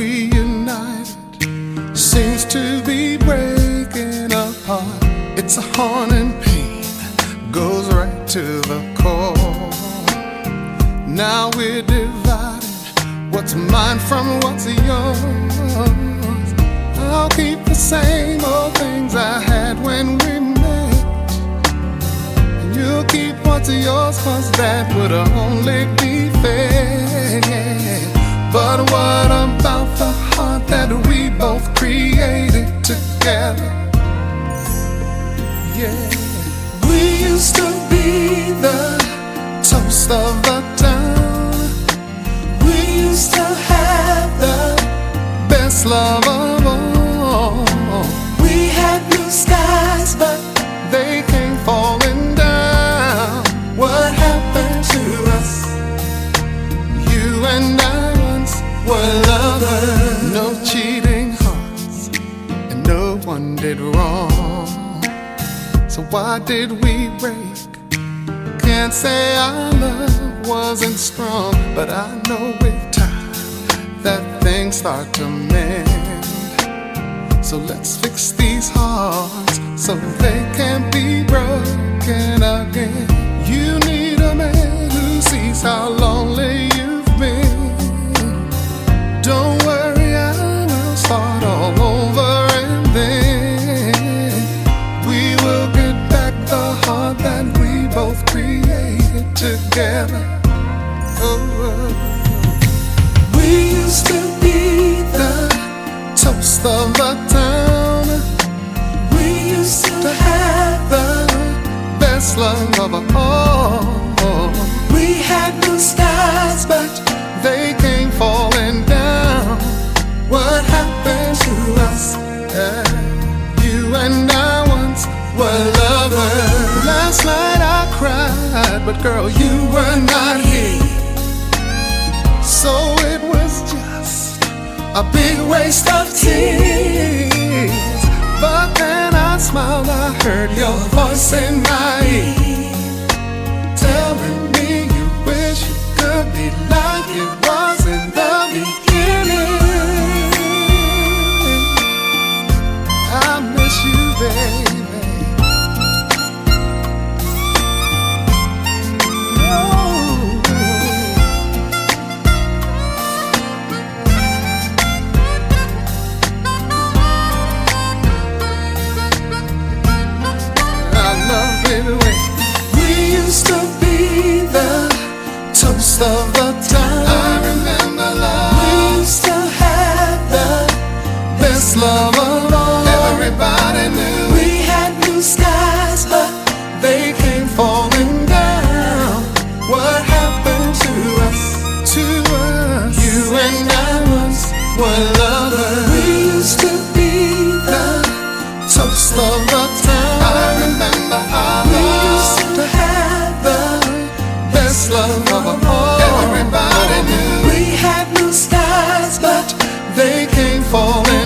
reunited seems to be breaking apart. It's a haunting pain, goes right to the core. Now we're divided, what's mine from what's yours. I'll keep the same old things I had when we met, and you'll keep what's yours, 'cause that would only be fair. But what about the heart that we both created together? Yeah, we used to be the toast of the town. We used to have the best love of all. We had blue skies, but they came falling down. What happened to us? You and I once were lovers. No cheating hearts, and no one did wrong. So why did we break? Can't say our love wasn't strong, but I know with time that things start to mend. So let's fix these hearts so they can't be broken again. You need a man who sees how lonely you've been. Don't worry, I will start all over, and then we will get back the heart that we both created together. Oh, we used to be the toast of the town. We used to have the best love of all. We had blue skies, but they came falling down. What happened to us? You and I once were lovers. Last night I cried, but girl, you were not here. So it was just a big waste of tears. But then I smiled, I heard your voice in my ear, telling me you wish you could be like it was in the beginning. I miss you, baby. We used to be the toast of the town. I remember love. We used to have the best love of all. Everybody knew we had blue skies, but they came falling down. What happened to us? To us? You and I once were lovers. We used to be the toast of the town. I remember our love. To have the best love of all. Everybody knew we had blue skies, but they came falling